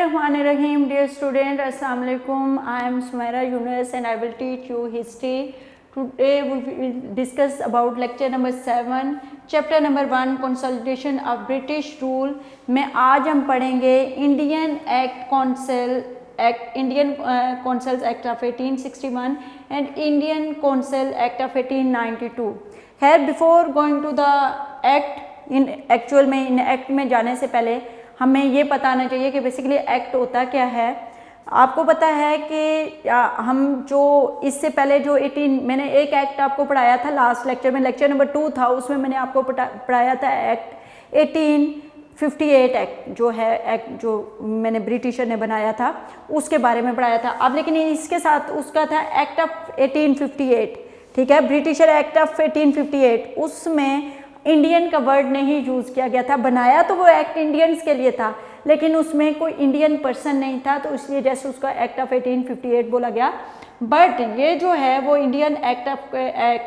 Bismillahirrahmanirrahim. Dear student, Assalamu alaikum. I am Sumaira Yunus and I will teach you history. Today we will discuss about lecture number 7, chapter number 1, consolidation of British rule. में आज हम पढ़ेंगे Indian act council act, Indian councils act of 1861 and Indian council act of 1892. है before going to the act, in actual में in act में जाने से पहले हमें ये पता होना चाहिए कि बेसिकली एक्ट होता क्या है. आपको पता है कि हम जो इससे पहले जो 18 मैंने एक एक्ट आपको पढ़ाया था लास्ट लेक्चर में, लेक्चर नंबर 2 था, उसमें मैंने आपको पढ़ाया था एक्ट 1858 एक्ट जो है, एक्ट जो मैंने ब्रिटिशर ने बनाया था उसके बारे में पढ़ाया था. अब लेकिन इसके साथ उसका था एक्ट ऑफ 1858, ठीक है, ब्रिटिशर एक्ट ऑफ 1858. उसमें इंडियन का वर्ड नहीं यूज़ किया गया था. बनाया तो वो एक्ट इंडियंस के लिए था लेकिन उसमें कोई इंडियन पर्सन नहीं था, तो इसलिए जैसे उसका एक्ट ऑफ 1858 बोला गया. बट ये जो है वो Indian act of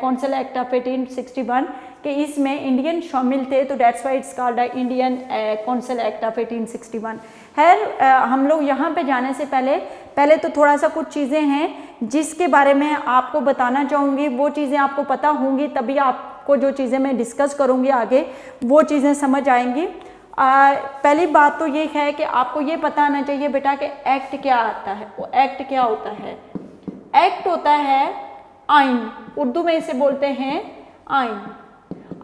council act of 1861 के इसमें इंडियन शामिल थे, तो that's why it's called Indian council act of 1861. है हम लोग यहाँ पे जाने से पहले तो थोड़ा सा कुछ चीज़ें हैं जिसके बारे में आपको बताना चाहूँगी. वो चीज़ें आपको पता होंगी तभी आपको जो चीज़ें मैं डिस्कस करूँगी आगे वो चीज़ें समझ आएंगी. पहली बात तो ये है कि आपको ये पता होना चाहिए बेटा कि एक्ट क्या आता है. वो एक्ट क्या होता है? एक्ट होता है आइन, उर्दू में इसे बोलते हैं आइन.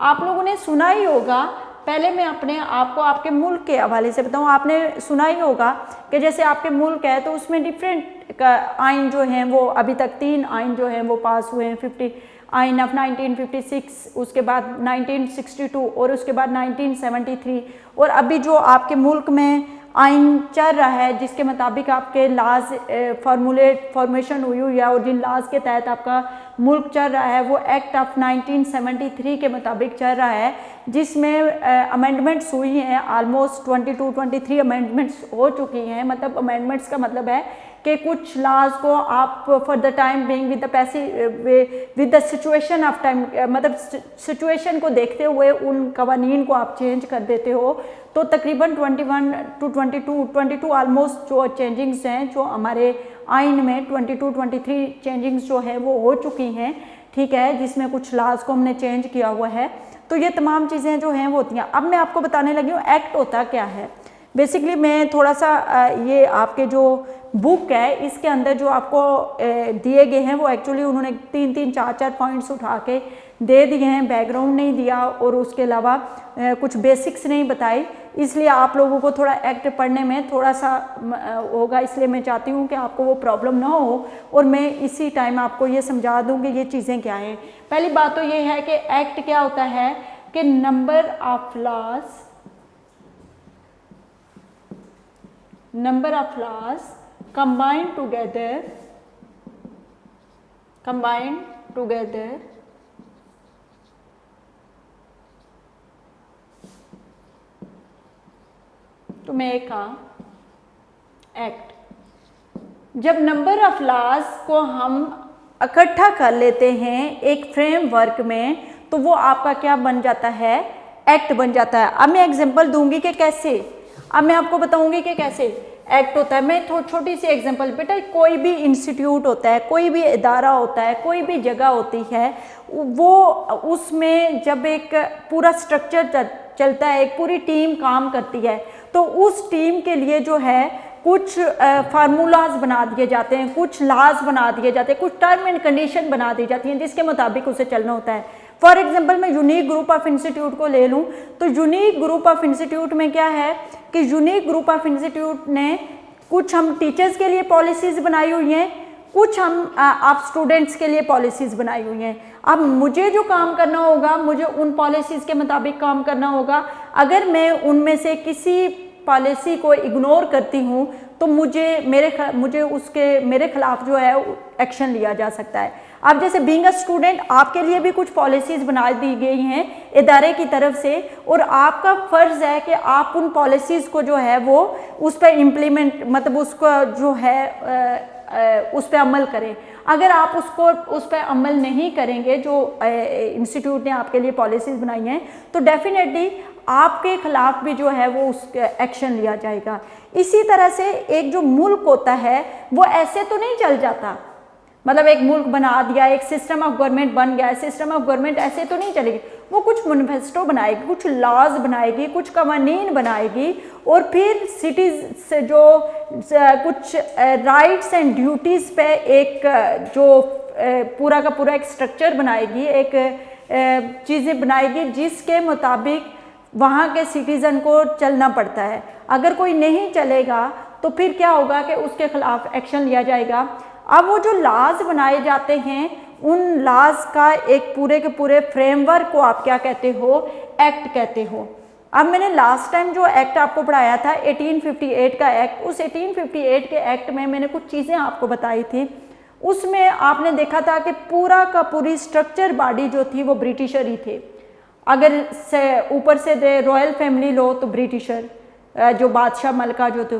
आप लोगों ने सुना ही होगा. पहले मैं अपने आपको आपके मुल्क के हवाले से बताऊं. आपने सुना ही होगा कि जैसे आपके मुल्क है तो उसमें डिफरेंट आइन जो हैं वो अभी तक 3 आइन जो हैं वो पास हुए हैं. 50 आइन ऑफ 1956, उसके बाद 1962 और उसके बाद 1973. और अभी जो आपके मुल्क में आइन चल रहा है जिसके मुताबिक आपके लाज फॉर्मेशन हुई है और जिन लाज के तहत आपका मुल्क चल रहा है वो एक्ट ऑफ 1973 के मुताबिक चल रहा है, जिसमें अमेंडमेंट्स हुई हैं. ऑलमोस्ट 22-23 अमेंडमेंट्स हो चुकी हैं. मतलब अमेंडमेंट्स का मतलब है कि कुछ लॉज को आप for the time being with the situation of time, मतलब सिचुएशन को देखते हुए उन कवानीन को आप चेंज कर देते हो. तो तकरीबन 21 to 22 ऑलमोस्ट जो चेंजिंग्स हैं जो हमारे आइन में 22-23 चेंजिंग्स जो है वो हो चुकी हैं, ठीक है, जिसमें कुछ लॉज को हमने चेंज किया हुआ है. तो ये तमाम चीज़ें जो हैं वो होती हैं. अब मैं आपको बताने लगी हूँ एक्ट होता क्या है. बेसिकली मैं थोड़ा सा ये आपके जो बुक है इसके अंदर जो आपको दिए गए हैं वो एक्चुअली उन्होंने 3-3, 4-4 पॉइंट्स उठा के दे दिए हैं. बैकग्राउंड नहीं दिया और उसके अलावा कुछ बेसिक्स नहीं बताई, इसलिए आप लोगों को थोड़ा एक्ट पढ़ने में थोड़ा सा होगा. इसलिए मैं चाहती हूँ कि आपको वो प्रॉब्लम ना हो और मैं इसी टाइम आपको ये समझा दूँ कि ये चीज़ें क्या हैं. पहली बात तो ये है कि एक्ट क्या होता है कि number of laws combined together तो मैं एक एक्ट. जब नंबर ऑफ लॉज को हम इकट्ठा कर लेते हैं एक फ्रेमवर्क में तो वो आपका क्या बन जाता है? एक्ट बन जाता है. अब मैं एग्जांपल दूंगी कि कैसे. अब मैं आपको बताऊंगी कि कैसे एक्ट होता है. मैं छोटी सी एग्जांपल. बेटा कोई भी इंस्टीट्यूट होता है, कोई भी इदारा होता है, कोई भी जगह होती है, वो उसमें जब एक पूरा स्ट्रक्चर चलता है, एक पूरी टीम काम करती है, तो उस टीम के लिए जो है कुछ फार्मूलाज बना दिए जाते हैं, कुछ लॉज बना दिए जाते हैं, कुछ टर्म एंड कंडीशन बना दी जाती हैं जिसके मुताबिक उसे चलना होता है. फॉर एग्जांपल मैं यूनिक ग्रुप ऑफ इंस्टीट्यूट को ले लूँ तो यूनिक ग्रुप ऑफ इंस्टीट्यूट में क्या है कि यूनिक ग्रुप ऑफ इंस्टीट्यूट ने कुछ हम टीचर्स के लिए पॉलिसीज़ बनाई हुई हैं, कुछ हम आप स्टूडेंट्स के लिए पॉलिसीज़ बनाई हुई हैं. अब मुझे जो काम करना होगा, मुझे उन पॉलिसीज़ के मुताबिक काम करना होगा. अगर मैं उनमें से किसी पॉलिसी को इग्नोर करती हूँ तो मेरे खिलाफ जो है एक्शन लिया जा सकता है. अब जैसे बीइंग अ स्टूडेंट आपके लिए भी कुछ पॉलिसीज़ बना दी गई हैं इदारे की तरफ से और आपका फ़र्ज़ है कि आप उन पॉलिसीज़ को जो है वो उस पर इम्प्लीमेंट, मतलब उसका जो है उस पर अमल करें। अगर आप उस पर अमल नहीं करेंगे, जो इंस्टीट्यूट ने आपके लिए पॉलिसीज़ बनाई हैं, तो डेफिनेटली आपके खिलाफ भी जो है वो उस एक्शन लिया जाएगा। इसी तरह से एक जो मुल्क होता है वो ऐसे तो नहीं चल जाता, मतलब एक मुल्क बना दिया, एक सिस्टम ऑफ गवर्नमेंट बन गया, सिस्टम ऑफ गवर्नमेंट ऐसे तो नहीं चलेगी। वो कुछ मैनिफेस्टो बनाएगी, कुछ लॉज बनाएगी, कुछ कवानीन बनाएगी, और फिर सिटीज से जो कुछ राइट्स एंड ड्यूटीज़ पे एक जो पूरा का पूरा एक स्ट्रक्चर बनाएगी, एक चीज़ें बनाएगी जिसके मुताबिक वहाँ के सिटीज़न को चलना पड़ता है। अगर कोई नहीं चलेगा तो फिर क्या होगा कि उसके खिलाफ एक्शन लिया जाएगा। अब वो जो लॉज बनाए जाते हैं, उन लॉज का एक पूरे के पूरे फ्रेमवर्क को आप क्या कहते हो, एक्ट कहते हो। अब मैंने लास्ट टाइम जो एक्ट आपको पढ़ाया था 1858 का एक्ट, उस 1858 के एक्ट में मैंने कुछ चीज़ें आपको बताई थी। उसमें आपने देखा था कि पूरा का पूरी स्ट्रक्चर बॉडी जो थी वो ब्रिटिशर ही थे। अगर से ऊपर से रॉयल फैमिली लो तो ब्रिटिशर, जो बादशाह मलका जो थी,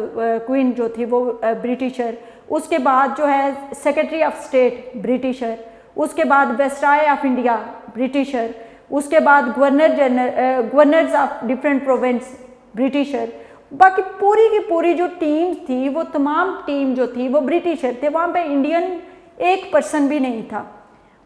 क्वीन जो थी वो ब्रिटिशर, उसके बाद जो है सेक्रेटरी ऑफ स्टेट ब्रिटिशर, उसके बाद वेस्टराय ऑफ इंडिया ब्रिटिशर, उसके बाद governors of different province britisher. बाकी पूरी की पूरी जो टीम थी, वो तमाम टीम जो थी वो ब्रिटिशर थे। वहाँ पे इंडियन एक पर्सन भी नहीं था।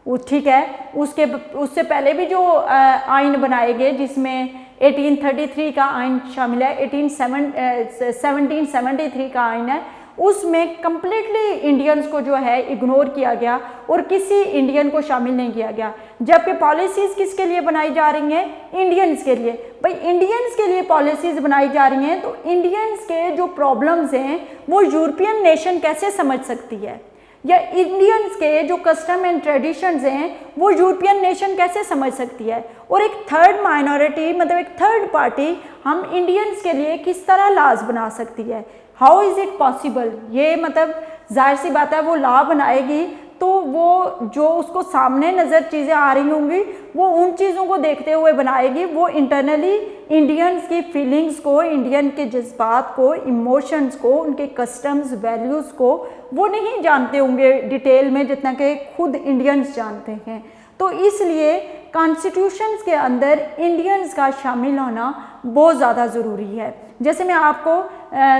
वो ठीक है, उससे पहले भी जो आइन बनाए गए, जिसमें 1833 का आइन शामिल है, 1773 का आइन है, उसमें कम्प्लीटली इंडियंस को जो है इग्नोर किया गया और किसी इंडियन को शामिल नहीं किया गया। जबकि पॉलिसीज़ किसके लिए बनाई जा रही हैं, इंडियंस के लिए। भाई इंडियंस के लिए पॉलिसीज़ बनाई जा रही हैं, तो इंडियंस के जो प्रॉब्लम्स हैं वो यूरोपियन नेशन कैसे समझ सकती है, या इंडियंस के जो कस्टम एंड ट्रेडिशंस हैं वो यूरोपियन नेशन कैसे समझ सकती है। और एक थर्ड माइनॉरिटी, मतलब एक थर्ड पार्टी, हम इंडियंस के लिए किस तरह लॉज बना सकती है, हाउ इज़ इट पॉसिबल। ये मतलब जाहिर सी बात है, वो लॉ बनाएगी तो वो जो उसको सामने नज़र चीज़ें आ रही होंगी वो उन चीज़ों को देखते हुए बनाएगी। वो इंटरनली इंडियंस की फीलिंग्स को, इंडियन के जज्बात को, इमोशंस को, उनके कस्टम्स वैल्यूज़ को वो नहीं जानते होंगे डिटेल में जितना कि खुद इंडियंस जानते हैं। तो इसलिए कॉन्स्टिट्यूशंस के अंदर इंडियंस का शामिल होना बहुत ज़्यादा ज़रूरी है। जैसे मैं आपको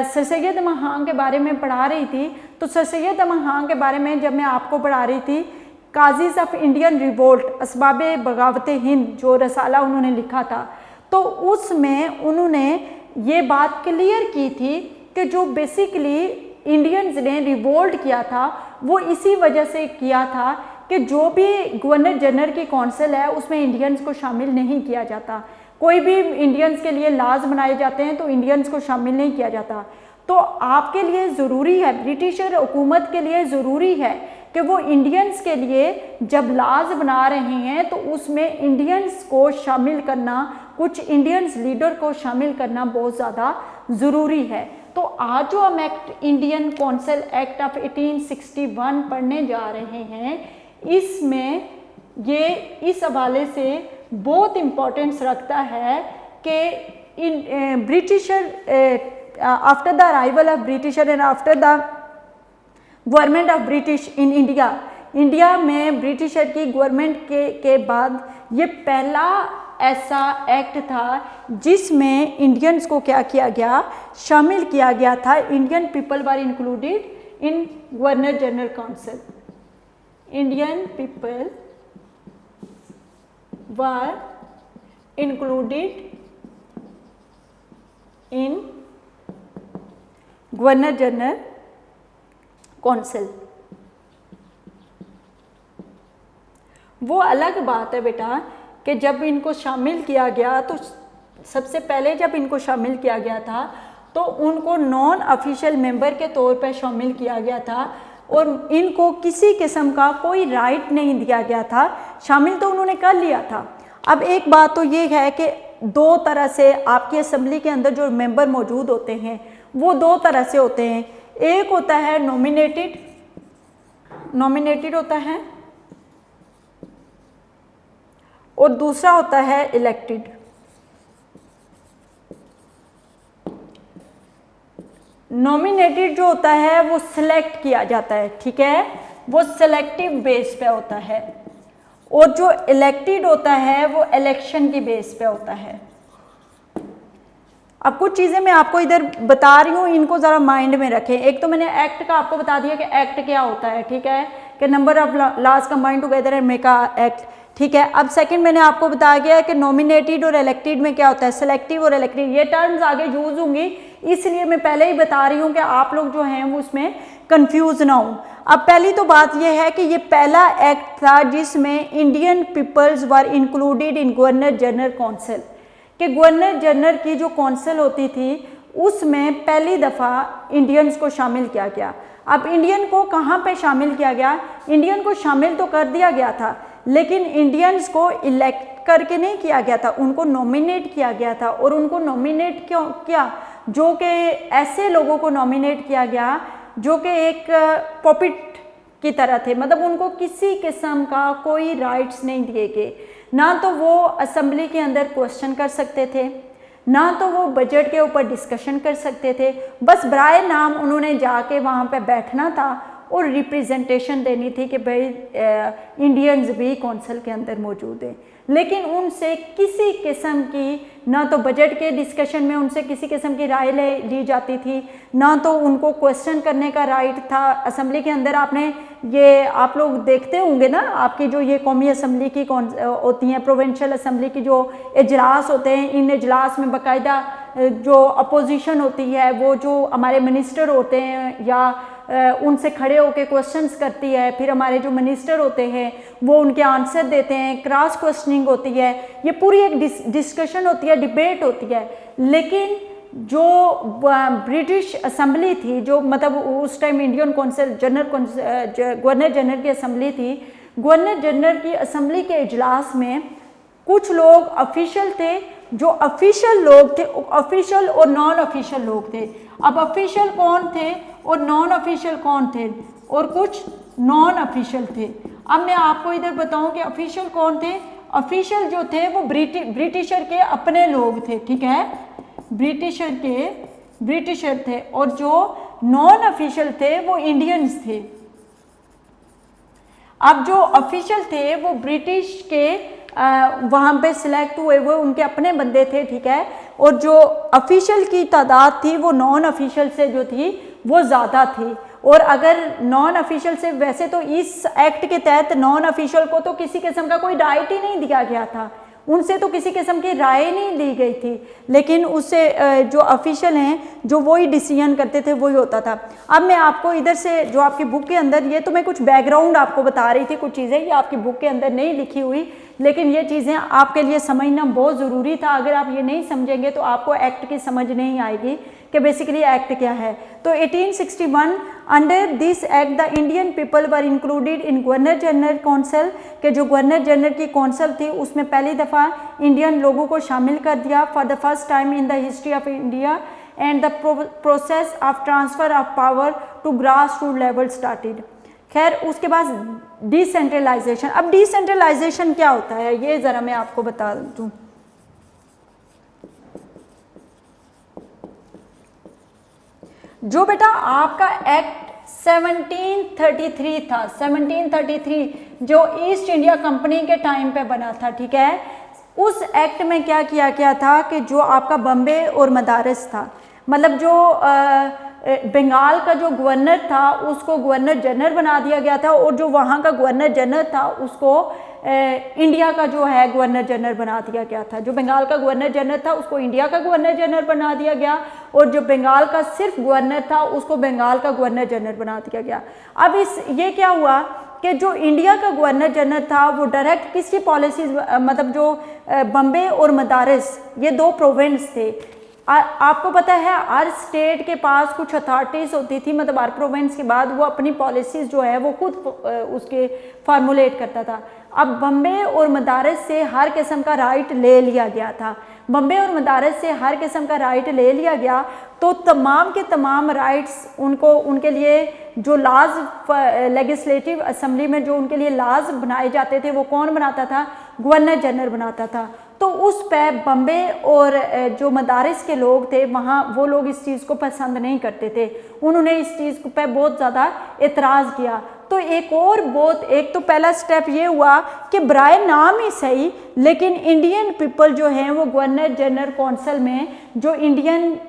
सर सैयद अहमद खान के बारे में पढ़ा रही थी, तो सर सैयद अहमद खान के बारे में जब मैं आपको पढ़ा रही थी, काजीज़ ऑफ इंडियन रिवोल्ट, असबाब बगावत हिंद, जो रसाला उन्होंने लिखा था, तो उसमें उन्होंने ये बात क्लियर की थी कि जो बेसिकली इंडियंस ने रिवोल्ट किया था वो इसी वजह से किया था कि जो भी गवर्नर जनरल की काउंसिल है उसमें इंडियंस को शामिल नहीं किया जाता। कोई भी इंडियंस के लिए लॉज बनाए जाते हैं तो इंडियंस को शामिल नहीं किया जाता। तो आपके लिए ज़रूरी है, ब्रिटिशर हुकूमत के लिए ज़रूरी है कि वो इंडियंस के लिए जब लॉज बना रहे हैं तो उसमें इंडियंस को शामिल करना, कुछ इंडियंस लीडर को शामिल करना बहुत ज़्यादा ज़रूरी है। तो आज जो हम act Indian council act of 1861 पढ़ने जा रहे हैं, इसमें ये इस हवाले से बहुत इम्पोर्टेंस रखता है कि इन britisher after the arrival of britisher and after the government of British in India, India में ब्रिटिशर की गवर्नमेंट के बाद ये पहला ऐसा एक्ट था जिसमें इंडियंस को क्या किया गया, शामिल किया गया था। Indian people were included in governor general council. Indian people were included in governor general council. वो अलग बात है बेटा कि जब इनको शामिल किया गया, तो सबसे पहले जब इनको शामिल किया गया था तो उनको नॉन ऑफिशियल मेंबर के तौर पर शामिल किया गया था और इनको किसी किस्म का कोई राइट नहीं दिया गया था। शामिल तो उन्होंने कर लिया था। अब एक बात तो ये है कि दो तरह से आपकी असेंबली के अंदर जो मेंबर मौजूद होते हैं वो दो तरह से होते हैं। एक होता है नॉमिनेटेड होता है और दूसरा होता है इलेक्टेड। नॉमिनेटेड जो होता है वो सिलेक्ट किया जाता है, ठीक है, वो सिलेक्टिव बेस पे होता है, और जो इलेक्टेड होता है वो इलेक्शन की बेस पे होता है। अब कुछ चीज़ें मैं आपको इधर बता रही हूँ, इनको ज़रा माइंड में रखें। एक तो मैंने एक्ट का आपको बता दिया कि एक्ट क्या होता है, ठीक है, कि number of laws combined together and make a act, ठीक है। अब सेकंड मैंने आपको बताया गया है कि नॉमिनेटेड और इलेक्टेड में क्या होता है, सेलेक्टिव और इलेक्टेड। ये टर्म्स आगे यूज होंगी, इसलिए मैं पहले ही बता रही हूँ कि आप लोग जो हैं वो उसमें कंफ्यूज ना हो। अब पहली तो बात यह है कि ये पहला एक्ट था जिसमें Indian peoples were included in governor general council, कि गवर्नर जनरल की जो काउंसिल होती थी उसमें पहली दफ़ा इंडियंस को शामिल किया गया। अब इंडियन को कहाँ पे शामिल किया गया, इंडियन को शामिल तो कर दिया गया था, लेकिन इंडियंस को इलेक्ट करके नहीं किया गया था, उनको नॉमिनेट किया गया था। और उनको नॉमिनेट क्यों किया, जो कि ऐसे लोगों को नॉमिनेट किया गया जो कि एक पॉपिट की तरह थे, मतलब उनको किसी किस्म का कोई राइट्स नहीं दिए गए, ना तो वो असेंबली के अंदर क्वेश्चन कर सकते थे, ना तो वो बजट के ऊपर डिस्कशन कर सकते थे, बस बराए नाम उन्होंने जाके वहाँ पे बैठना था और रिप्रेजेंटेशन देनी थी कि भाई इंडियंस भी कौंसिल के अंदर मौजूद हैं। लेकिन उनसे किसी किस्म की ना तो बजट के डिस्कशन में उनसे किसी किस्म की राय ली जाती थी, ना तो उनको क्वेश्चन करने का राइट था। असेंबली के अंदर आपने ये आप लोग देखते होंगे ना, आपकी जो ये कौमी असेंबली की कौन होती हैं, प्रोविंशियल असेंबली की जो इजलास होते हैं, इन इजलास में बाकायदा जो अपोजिशन होती है, वो जो हमारे मिनिस्टर होते हैं या उनसे खड़े होकर क्वेश्चंस करती है, फिर हमारे जो मिनिस्टर होते हैं वो उनके आंसर देते हैं, क्रॉस क्वेश्चनिंग होती है, ये पूरी एक डिस्कशन होती है, डिबेट होती है। लेकिन जो ब्रिटिश असेंबली थी, जो मतलब उस time Indian council governor general की असेंबली थी, गवर्नर जनरल की असेंबली के इजलास में कुछ लोग ऑफिशियल थे, जो ऑफिशियल लोग थे, ऑफिशियल और नॉन ऑफिशियल लोग थे। अब ऑफिशियल कौन थे और नॉन ऑफिशियल कौन थे, और कुछ नॉन ऑफिशियल थे। अब मैं आपको इधर बताऊं कि ऑफिशियल कौन थे। ऑफिशियल जो थे वो ब्रिटिशर के अपने लोग थे, ठीक है, ब्रिटिशर थे, और जो नॉन ऑफिशियल थे वो इंडियंस थे। अब जो ऑफिशियल थे वो ब्रिटिश के वहाँ पे सिलेक्ट हुए वो उनके अपने बंदे थे, ठीक है, और जो ऑफिशियल की तादाद थी वो नॉन ऑफिशियल से जो थी वो ज़्यादा थी। और अगर नॉन ऑफिशियल से, वैसे तो इस एक्ट के तहत नॉन ऑफिशियल को तो किसी किस्म का कोई राइट ही नहीं दिया गया था, उनसे तो किसी किस्म की राय नहीं ली गई थी, लेकिन उससे जो ऑफिशियल हैं जो वही डिसीजन करते थे, वही होता था। अब मैं आपको इधर से जो आपकी बुक के अंदर, ये तो मैं कुछ बैकग्राउंड आपको बता रही थी, कुछ चीज़ें ये आपकी बुक के अंदर नहीं लिखी हुई, लेकिन ये चीज़ें आपके लिए समझना बहुत ज़रूरी था। अगर आप ये नहीं समझेंगे तो आपको एक्ट की समझ नहीं आएगी कि बेसिकली एक्ट क्या है। तो 1861 under this act the Indian people were included in governor general council, के जो गवर्नर जनरल की काउंसिल थी उसमें पहली दफ़ा इंडियन लोगों को शामिल कर दिया for the first time in the history of India, and the process of transfer of power to grass root level started. खैर उसके बाद डिसेंट्रलाइजेशन। अब डिसेंट्रलाइजेशन क्या होता है ये ज़रा मैं आपको बता दूँ। जो बेटा आपका एक्ट 1733 था, 1733 जो ईस्ट इंडिया कंपनी के टाइम पे बना था, ठीक है, उस एक्ट में क्या किया गया था कि जो आपका बम्बे और मदारस था, मतलब जो बंगाल का जो गवर्नर था उसको गवर्नर जनरल बना दिया गया था, और जो वहाँ का गवर्नर जनरल था उसको इंडिया का जो है गवर्नर जनरल बना दिया गया था। जो बंगाल का गवर्नर जनरल था उसको इंडिया का गवर्नर जनरल बना दिया गया, और जो बंगाल का सिर्फ गवर्नर था उसको बंगाल का गवर्नर जनरल बना दिया गया। अब ये क्या हुआ कि जो इंडिया का गवर्नर जनरल था वो डायरेक्ट किसकी पॉलिसीज, मतलब जो बम्बे और मदारस ये दो प्रोविंस थे, आपको पता है हर स्टेट के पास कुछ अथॉरिटीज़ होती थी, मतलब हर प्रोविंस के बाद वो अपनी पॉलिसीज़ जो है वो खुद उसके फार्मूलेट करता था। अब बम्बे और मदारस से हर किस्म का राइट ले लिया गया था, बम्बे और मदारस से हर किस्म का राइट ले लिया गया, तो तमाम के तमाम राइट्स उनको, उनके लिए जो लाज लेजिस्लेटिव असेंबली में जो उनके लिए लाज बनाए जाते थे वो कौन बनाता था, गवर्नर जनरल बनाता था। तो उस पे बम्बे और जो मदारिस के लोग थे वहाँ, वो लोग इस चीज़ को पसंद नहीं करते थे, उन्होंने इस चीज़ पे बहुत ज़्यादा एतराज़ किया। तो एक तो पहला स्टेप ये हुआ कि बराए नाम ही सही, लेकिन इंडियन पीपल जो हैं वो गवर्नर जनरल काउंसिल में, जो इंडियन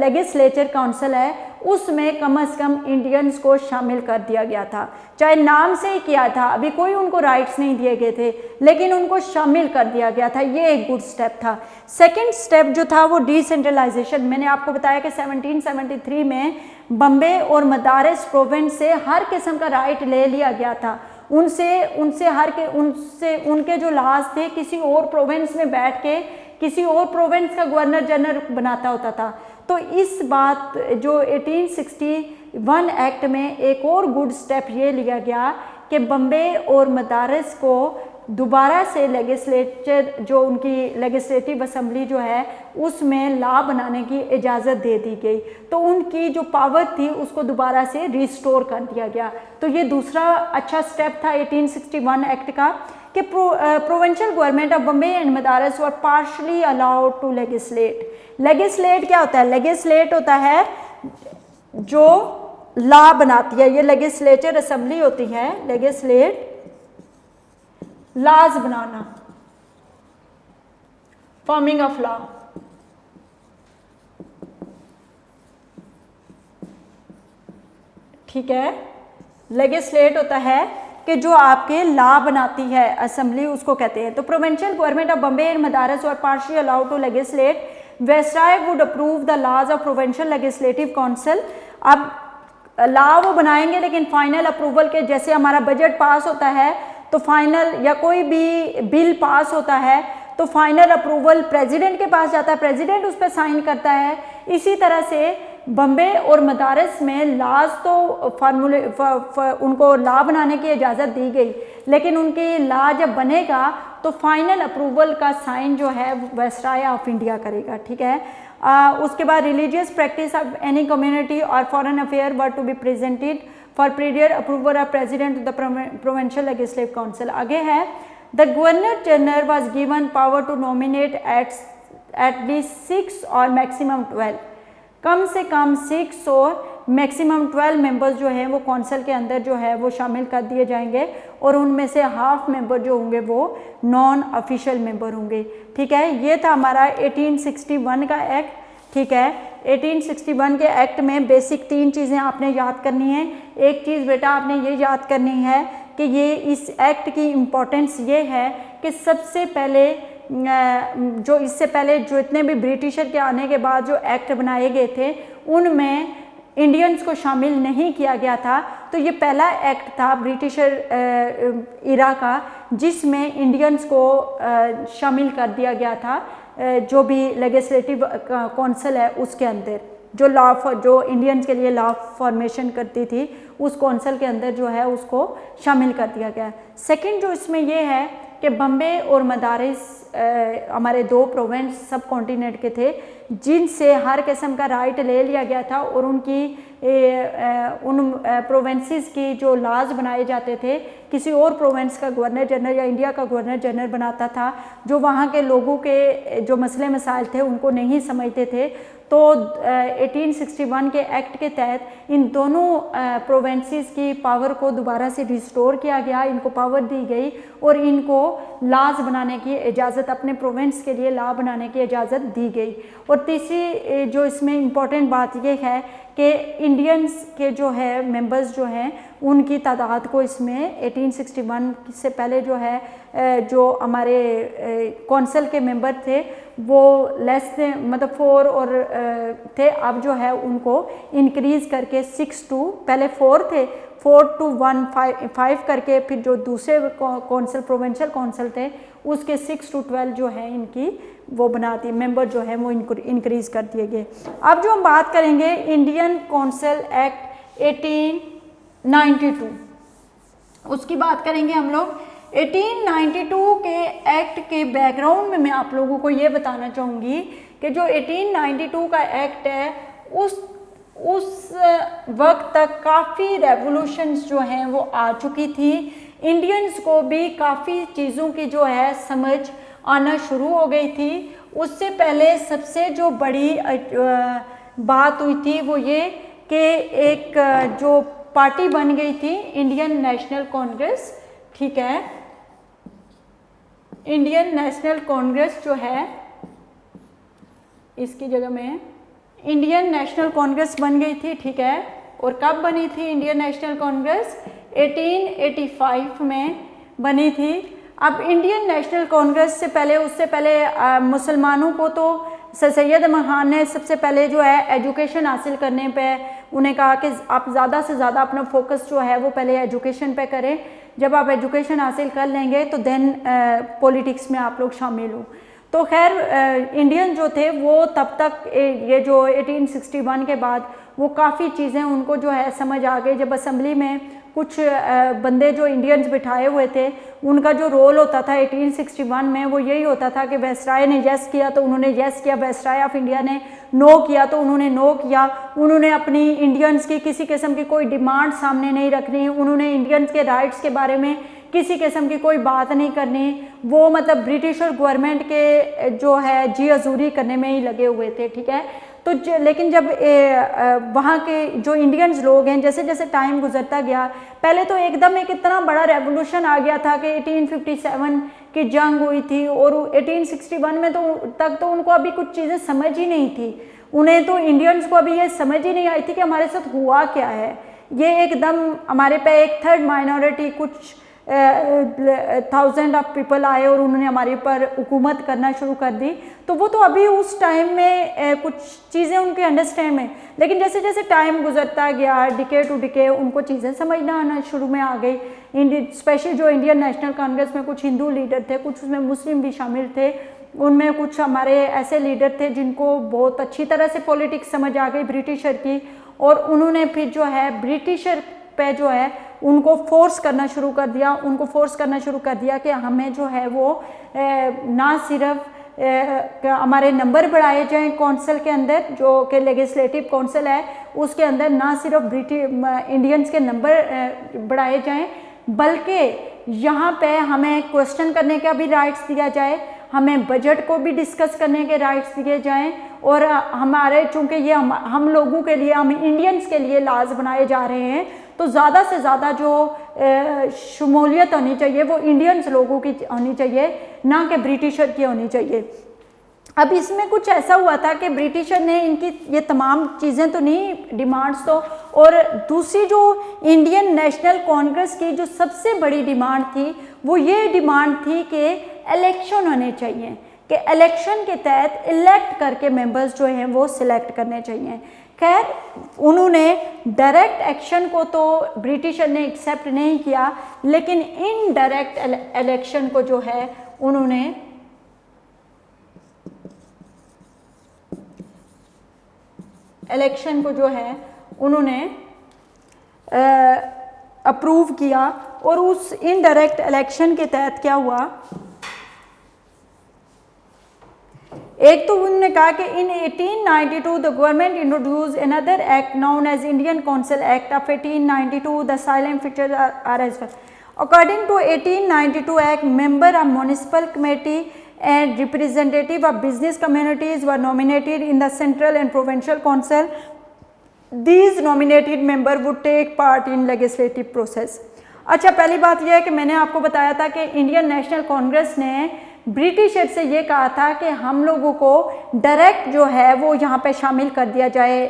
लेजिस्लेचर काउंसिल है, उसमें कम से कम इंडियंस को शामिल कर दिया गया था, चाहे नाम से ही किया था, अभी कोई उनको राइट्स नहीं दिए गए थे, लेकिन उनको शामिल कर दिया गया था। ये एक गुड स्टेप था। सेकंड स्टेप जो था वो डिसेंट्रलाइजेशन। मैंने आपको बताया कि 1773 में बम्बे और मदारिस प्रोविंस से हर किस्म का राइट ले लिया गया था। उनके जो लाज थे किसी और प्रोविंस में बैठ के किसी और प्रोविंस का गवर्नर जनरल बनाता होता था। तो इस बात जो 1861 एक्ट में एक और गुड स्टेप ये लिया गया कि बम्बे और मदारिस को दोबारा से लेजिस्लेचर, जो उनकी लेजिस्लेटिव असेंबली जो है, उसमें लॉ बनाने की इजाज़त दे दी गई। तो उनकी जो पावर थी उसको दोबारा से रिस्टोर कर दिया गया। तो ये दूसरा अच्छा स्टेप था 1861 एक्ट का कि provincial government of Bombay and Madras were partially allowed to legislate. Legislate क्या होता है? लेजिस्लेट होता है जो लॉ बनाती है, ये लेजिस्लेचर असेंबली होती है, लेजिस्लेट लॉज बनाना, फॉर्मिंग ऑफ लॉ। ठीक है, लेजिस्लेट होता है कि जो आपके लॉ बनाती है असेंबली, उसको कहते हैं। तो provincial government of Bombay and Madras were partially allowed to legislate. Viceroy would approve the laws of provincial legislative council. अब लॉ वो बनाएंगे, लेकिन फाइनल अप्रूवल के, जैसे हमारा बजट पास होता है तो फाइनल, या कोई भी बिल पास होता है तो फाइनल अप्रूवल प्रेसिडेंट के पास जाता है, प्रेसिडेंट उस पर साइन करता है। इसी तरह से बम्बे और मदारिस में लॉज तो उनको लॉ बनाने की इजाज़त दी गई, लेकिन उनकी लॉ जब बनेगा तो फाइनल अप्रूवल का साइन जो है वायसराय ऑफ इंडिया करेगा। ठीक है, उसके बाद religious practice of any community और foreign affair were to be presented for period approval of president of the provincial legislative council. आगे है the governor general was given power to nominate at least 6 और maximum 12, कम से कम 6 और maximum 12 members जो हैं वो council के अंदर जो है वो शामिल कर दिए जाएंगे, और उनमें से हाफ मेंबर जो होंगे वो नॉन ऑफिशियल मेंबर होंगे। ठीक है, ये था हमारा 1861 का एक्ट। ठीक है, 1861 के एक्ट में बेसिक 3 चीज़ें आपने याद करनी है। एक चीज़ बेटा आपने ये याद करनी है कि ये इस एक्ट की इम्पोर्टेंस ये है कि सबसे पहले जो इससे पहले जो इतने भी ब्रिटिशर के आने के बाद जो एक्ट बनाए गए थे उनमें इंडियंस को शामिल नहीं किया गया था। तो ये पहला एक्ट था ब्रिटिशर इरा का जिसमें इंडियंस को शामिल कर दिया गया था, जो भी लेजिस्लेटिव काउंसिल है उसके अंदर, जो इंडियंस के लिए लॉ फॉर्मेशन करती थी उस काउंसिल के अंदर जो है उसको शामिल कर दिया गया। सेकंड जो इसमें ये है कि बम्बे और मदारिस हमारे 2 प्रोविंस सब कॉन्टिनेंट के थे जिनसे हर किस्म का राइट ले लिया गया था, और उन प्रोविंसेस की जो लॉज बनाए जाते थे किसी और प्रोविंस का गवर्नर जनरल या इंडिया का गवर्नर जनरल बनाता था, जो वहाँ के लोगों के जो मसले मसाइल थे उनको नहीं समझते थे। तो 1861 के एक्ट के तहत इन दोनों प्रोविंसेस की पावर को दोबारा से रिस्टोर किया गया, इनको पावर दी गई और इनको लॉज बनाने की इजाज़त, अपने प्रोविंस के लिए लॉ बनाने की इजाज़त दी गई। और तीसरी जो इसमें इम्पॉर्टेंट बात ये है कि इंडियंस के जो है मेंबर्स जो हैं उनकी तादाद को इसमें 1861 से पहले जो है जो हमारे कौंसिल के मेंबर थे वो लेस थे, मतलब 4 और थे, अब जो है उनको इंक्रीज़ करके 6 to, पहले 4 थे, 4 to 1 5 करके, फिर जो दूसरे कौंसिल प्रोविंशियल कौंसिल थे उसके 6 to 12 जो है इनकी वो बनाती मेंबर जो है वो इनको इंक्रीज़ कर दिए गए। अब जो हम बात करेंगे इंडियन कौंसिल एक्ट 1892, उसकी बात करेंगे हम लोग। 1892 के एक्ट के बैकग्राउंड में मैं आप लोगों को ये बताना चाहूँगी कि जो 1892 का एक्ट है उस वक्त तक काफ़ी रेवोल्यूशंस जो हैं वो आ चुकी थी। इंडियंस को भी काफ़ी चीज़ों की जो है समझ आना शुरू हो गई थी। उससे पहले सबसे जो बड़ी बात हुई थी वो ये कि एक जो पार्टी बन गई थी इंडियन नेशनल कांग्रेस, ठीक है, इंडियन नेशनल कांग्रेस जो है इसकी जगह में इंडियन नेशनल कांग्रेस बन गई थी, ठीक है। और कब बनी थी इंडियन नेशनल कांग्रेस? 1885 में बनी थी। अब इंडियन नेशनल कांग्रेस से पहले, उससे पहले मुसलमानों को तो सर सैयद अहमद खान ने सबसे पहले जो है एजुकेशन हासिल करने पे उन्हें कहा कि आप ज़्यादा से ज़्यादा अपना फोकस जो है वो पहले एजुकेशन पे करें, जब आप एजुकेशन हासिल कर लेंगे तो देन पॉलिटिक्स में आप लोग शामिल हो। तो खैर इंडियन जो थे वो तब तक ये जो 1861 के बाद वो काफ़ी चीज़ें उनको जो है समझ आ गई। जब असेंबली में कुछ बंदे जो इंडियंस बिठाए हुए थे उनका जो रोल होता था 1861 में वो यही होता था कि वायसराय ने यस किया तो उन्होंने यस किया, वायसराय ऑफ इंडिया ने नो किया तो उन्होंने नो किया। उन्होंने अपनी इंडियंस की किसी किस्म की कोई डिमांड सामने नहीं रखनी, उन्होंने इंडियंस के राइट्स के बारे में किसी किस्म की कोई बात नहीं करनी। वो मतलब ब्रिटिश और गवर्नमेंट के जो है जी हजूरी करने में ही लगे हुए थे, ठीक है। तो लेकिन जब वहाँ के जो इंडियंस लोग हैं, जैसे जैसे टाइम गुजरता गया, पहले तो एकदम एक इतना बड़ा रेवोल्यूशन आ गया था कि 1857 की जंग हुई थी और 1861 में तो उनको अभी कुछ चीज़ें समझ ही नहीं थी। उन्हें तो इंडियंस को अभी ये समझ ही नहीं आई थी कि हमारे साथ हुआ क्या है। ये एकदम हमारे पे एक थर्ड माइनॉरिटी कुछ 1000 ऑफ पीपल आए और उन्होंने हमारे ऊपर हुकूमत करना शुरू कर दी। तो वो तो अभी उस टाइम में कुछ चीज़ें उनके अंडरस्टैंड में, लेकिन जैसे जैसे टाइम गुजरता गया, डिके टू डिके, उनको चीज़ें समझना आना शुरू में आ गई। स्पेशली जो इंडियन नेशनल कांग्रेस में कुछ हिंदू लीडर थे, कुछ उसमें मुस्लिम भी शामिल थे, उनमें कुछ हमारे ऐसे लीडर थे जिनको बहुत अच्छी तरह से पॉलिटिक्स समझ आ गई ब्रिटिशर की, और उन्होंने फिर जो है ब्रिटिशर पे जो है उनको फोर्स करना शुरू कर दिया, कि हमें जो है वो ना सिर्फ हमारे नंबर बढ़ाए जाएं कौंसल के अंदर, जो कि लेजिस्लेटिव कौंसल है उसके अंदर ना सिर्फ ब्रिटिश इंडियंस के नंबर बढ़ाए जाएं, बल्कि यहाँ पे हमें क्वेश्चन करने का भी राइट्स दिया जाए, हमें बजट को भी डिस्कस करने के राइट्स दिए जाएं, और हमारे चूँकि ये हम लोगों के लिए, हम इंडियंस के लिए लाज बनाए जा रहे हैं, तो ज़्यादा से ज़्यादा जो शमूलियत होनी चाहिए वो इंडियंस लोगों की होनी चाहिए, ना कि ब्रिटिशर की होनी चाहिए। अब इसमें कुछ ऐसा हुआ था कि ब्रिटिशर ने इनकी ये तमाम चीज़ें तो नहीं, डिमांड्स तो, और दूसरी जो इंडियन नेशनल कांग्रेस की जो सबसे बड़ी डिमांड थी वो ये डिमांड थी कि इलेक्शन होने चाहिए, कि इलेक्शन के तहत इलेक्ट करके मेंबर्स जो हैं वो सिलेक्ट करने चाहिए। खैर उन्होंने डायरेक्ट एक्शन को तो ब्रिटिशर ने एक्सेप्ट नहीं किया, लेकिन इनडायरेक्ट इलेक्शन को जो है उन्होंने अप्रूव किया। और उस इनडायरेक्ट इलेक्शन के तहत क्या हुआ, एक तो उन्होंने कहा कि in 1892 the government introduce another act known as Indian council act of 1892 the silent features are as well. According to 1892 act, member of municipal committee and representative of business communities were nominated in the central and provincial council. These nominated member would take part in legislative process. अच्छा, पहली बात यह है कि मैंने आपको बताया था कि इंडियन नेशनल कांग्रेस ने ब्रिटिशर से ये कहा था कि हम लोगों को डायरेक्ट जो है वो यहाँ पे शामिल कर दिया जाए,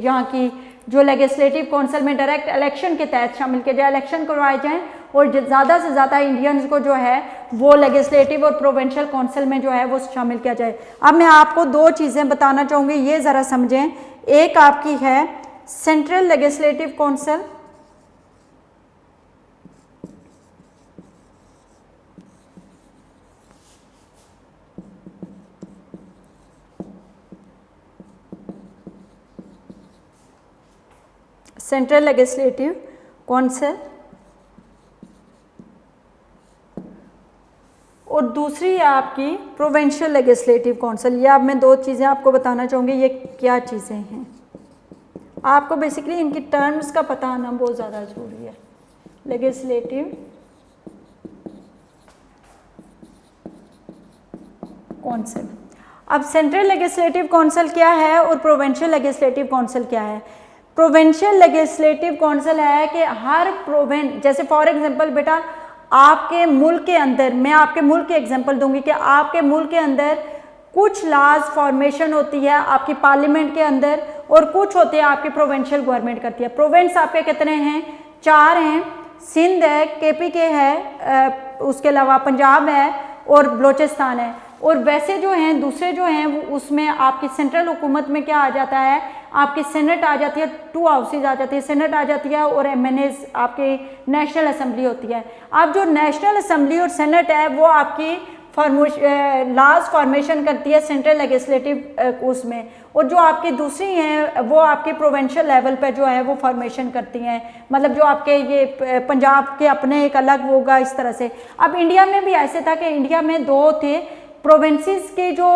यहाँ की जो लेजिस्लेटिव काउंसिल में डायरेक्ट इलेक्शन के तहत शामिल किया जाए, इलेक्शन करवाए जाएँ, और ज़्यादा से ज़्यादा इंडियंस को जो है वो लेजिस्लेटिव और प्रोविंशियल काउंसिल में जो है वो शामिल किया जाए। अब मैं आपको दो चीज़ें बताना चाहूँगी, ये ज़रा समझें। एक आपकी है central legislative council, central legislative council, और दूसरी है आपकी प्रोविंशियल लेजिस्लेटिव काउंसिल। ये अब मैं दो चीज़ें आपको बताना चाहूँगी, ये क्या चीज़ें हैं। आपको बेसिकली इनकी टर्म्स का पता होना बहुत ज़्यादा ज़रूरी है। Legislative council. अब सेंट्रल लेजिस्लेटिव काउंसिल क्या है और प्रोविंशियल लेजिस्लेटिव काउंसिल क्या है? प्रोविंशियल लेजिस्लेटिव काउंसिल है कि हर प्रोविंस, जैसे फॉर एग्जांपल बेटा आपके मुल्क के अंदर, मैं आपके मुल्क के एग्जांपल दूंगी कि आपके मुल्क के अंदर कुछ लॉज फॉर्मेशन होती है आपकी पार्लियामेंट के अंदर और कुछ होते हैं आपकी प्रोविंशियल गवर्नमेंट करती है। प्रोविंस आपके कितने हैं? 4 हैं, सिंध है, KPK है, उसके अलावा पंजाब है और बलोचिस्तान है। और वैसे जो हैं दूसरे जो हैं वो उसमें आपकी सेंट्रल हुकूमत में क्या आ जाता है, आपकी सेनेट आ जाती है, 2 हाउसेज आ जाती है, सेनेट आ जाती है और MNAs आपकी नेशनल असेंबली होती है। अब जो नेशनल असेंबली और सेनेट है वो आपकी लॉज फॉर्मेशन करती है सेंट्रल लेजिस्लेटिव उसमें, और जो आपकी दूसरी हैं वो आपके प्रोविंशियल लेवल पे जो है वो फॉर्मेशन करती हैं, मतलब जो आपके ये पंजाब के अपने एक अलग होगा इस तरह से। अब इंडिया में भी ऐसे था कि इंडिया में 2 थे प्रोविंसेस के जो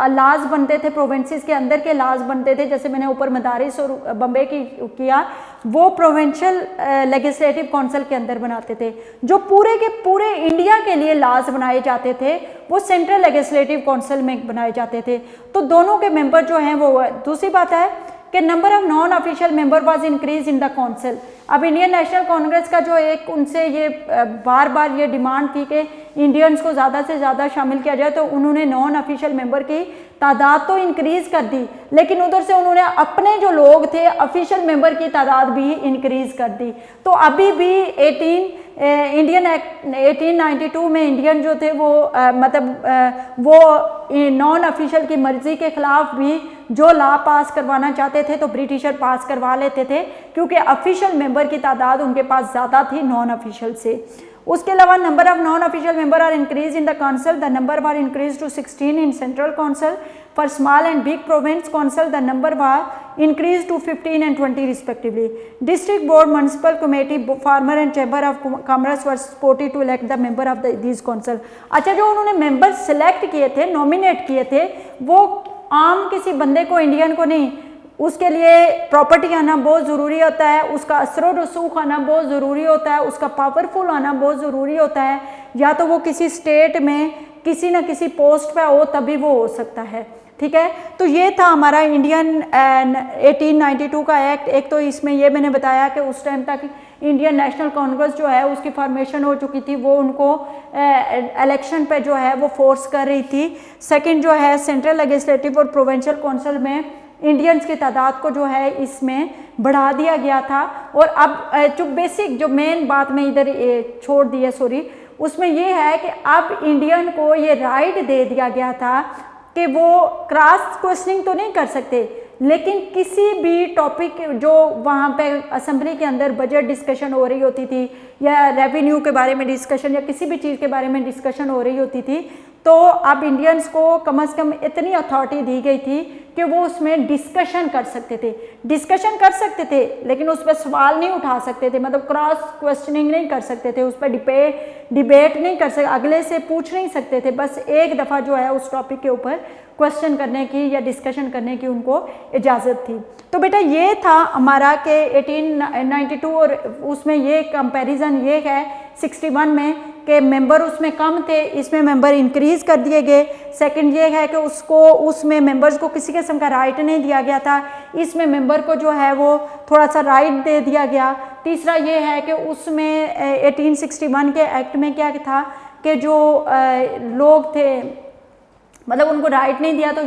लॉज बनते थे, प्रोविंसेस के अंदर के लॉज बनते थे, जैसे मैंने ऊपर मदारिस और बम्बे की किया, वो प्रोविंशियल लेजिस्लेटिव काउंसिल के अंदर बनाते थे। जो पूरे के पूरे इंडिया के लिए लॉज बनाए जाते थे वो सेंट्रल लेजिस्लेटिव काउंसिल में बनाए जाते थे। तो दोनों के मेंबर जो हैं वो, दूसरी बात है कि number of non official member was increase in the council. अब इंडियन नेशनल कांग्रेस का जो एक उनसे ये बार बार ये डिमांड थी कि इंडियंस को ज़्यादा से ज़्यादा शामिल किया जाए, तो उन्होंने नॉन ऑफिशियल मेंबर की तादाद तो इंक्रीज़ कर दी, लेकिन उधर से उन्होंने अपने जो लोग थे ऑफिशियल मेंबर की तादाद भी इंक्रीज़ कर दी। तो अभी भी इंडियन एक्ट 1892 में इंडियन जो थे वो वो नॉन ऑफिशियल की मर्जी के खिलाफ भी जो लॉ पास करवाना चाहते थे तो ब्रिटिशर पास करवा लेते थे, क्योंकि ऑफिशियल मेंबर की तादाद उनके पास ज़्यादा थी नॉन ऑफिशियल से। उसके अलावा number of non official member are increase in the council, the number were increase to 16 in central council. For small and big province council the number were increase to 15 and 20 respectively. District board, municipal committee, farmer and chamber of commerce were supported to elect the member of this council. अच्छा, जो उन्होंने member select किए थे, nominate किए थे, वो आम किसी बंदे को, इंडियन को नहीं, उसके लिए प्रॉपर्टी आना बहुत ज़रूरी होता है, उसका असर व रसूख आना बहुत ज़रूरी होता है, उसका पावरफुल आना बहुत ज़रूरी होता है, या तो वो किसी स्टेट में किसी न किसी पोस्ट पे हो तभी वो हो सकता है। ठीक है, तो ये था हमारा इंडियन 1892 का एक्ट। एक तो इसमें ये मैंने बताया कि उस टाइम तक इंडियन नेशनल कांग्रेस जो है उसकी फॉर्मेशन हो चुकी थी, वो उनको इलेक्शन पे जो है वो फोर्स कर रही थी। सेकंड जो है सेंट्रल लेजिस्लेटिव और प्रोविंशियल काउंसिल में इंडियंस की तादाद को जो है इसमें बढ़ा दिया गया था। और अब जो बेसिक जो मेन बात मैं इधर छोड़ दी है, सॉरी, उसमें ये है कि अब इंडियन को ये राइट दे दिया गया था कि वो क्रॉस क्वेश्चनिंग तो नहीं कर सकते, लेकिन किसी भी टॉपिक जो वहाँ पे असेंबली के अंदर बजट डिस्कशन हो रही होती थी या रेवेन्यू के बारे में डिस्कशन या किसी भी चीज़ के बारे में डिस्कशन हो रही होती थी, तो अब इंडियंस को कम से कम इतनी अथॉरिटी दी गई थी कि वो उसमें डिस्कशन कर सकते थे, लेकिन उस पर सवाल नहीं उठा सकते थे, मतलब क्रॉस क्वेश्चनिंग नहीं कर सकते थे, उस पर डिबेट नहीं कर सकते, अगले से पूछ नहीं सकते थे, बस एक दफ़ा जो है उस टॉपिक के ऊपर क्वेश्चन करने की या डिस्कशन करने की उनको इजाज़त थी। तो बेटा ये था हमारा कि 1892, और उसमें ये कंपैरिजन ये है 61 में कि मेंबर उसमें कम थे, इसमें मेंबर इंक्रीज़ कर दिए गए। सेकंड ये है कि उसमें मेंबर्स को किसी किस्म का राइट नहीं दिया गया था, इसमें मेंबर को जो है वो थोड़ा सा राइट दे दिया गया। तीसरा ये है कि उसमें 1861 के एक्ट में क्या था कि जो लोग थे, मतलब उनको राइट नहीं दिया, तो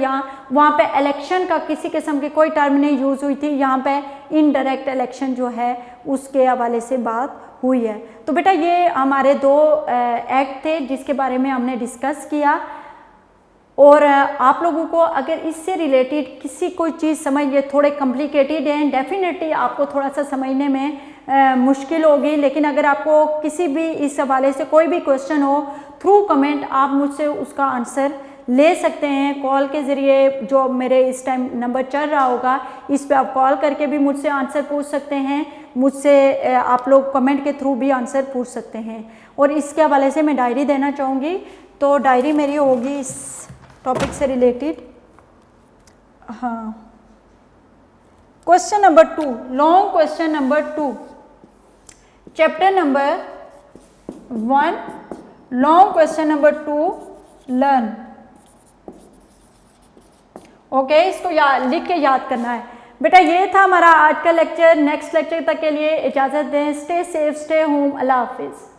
वहाँ पे इलेक्शन का किसी किस्म की कोई टर्म नहीं यूज़ हुई थी, यहाँ पे इनडायरेक्ट इलेक्शन जो है उसके हवाले से बात हुई है। तो बेटा ये हमारे 2 एक्ट थे जिसके बारे में हमने डिस्कस किया। और आप लोगों को अगर इससे रिलेटेड किसी कोई चीज़ समझ, ये थोड़े कॉम्प्लिकेटेड हैं, डेफिनेटली आपको थोड़ा सा समझने में मुश्किल होगी, लेकिन अगर आपको किसी भी इस हवाले से कोई भी क्वेश्चन हो, थ्रू कमेंट आप मुझसे उसका आंसर ले सकते हैं। कॉल के ज़रिए जो मेरे इस टाइम नंबर चल रहा होगा, इस पे आप कॉल करके भी मुझसे आंसर पूछ सकते हैं, मुझसे आप लोग कमेंट के थ्रू भी आंसर पूछ सकते हैं। और इसके हवाले से मैं डायरी देना चाहूँगी, तो डायरी मेरी होगी इस टॉपिक से रिलेटेड। हाँ, question number 2, long question number 2, chapter number 1, long question number 2, learn. Okay, इसको लिख के याद करना है। बेटा ये था हमारा आज का लेक्चर। नेक्स्ट लेक्चर तक के लिए इजाज़त दें। Stay safe, stay home. अल्लाह हाफिज़।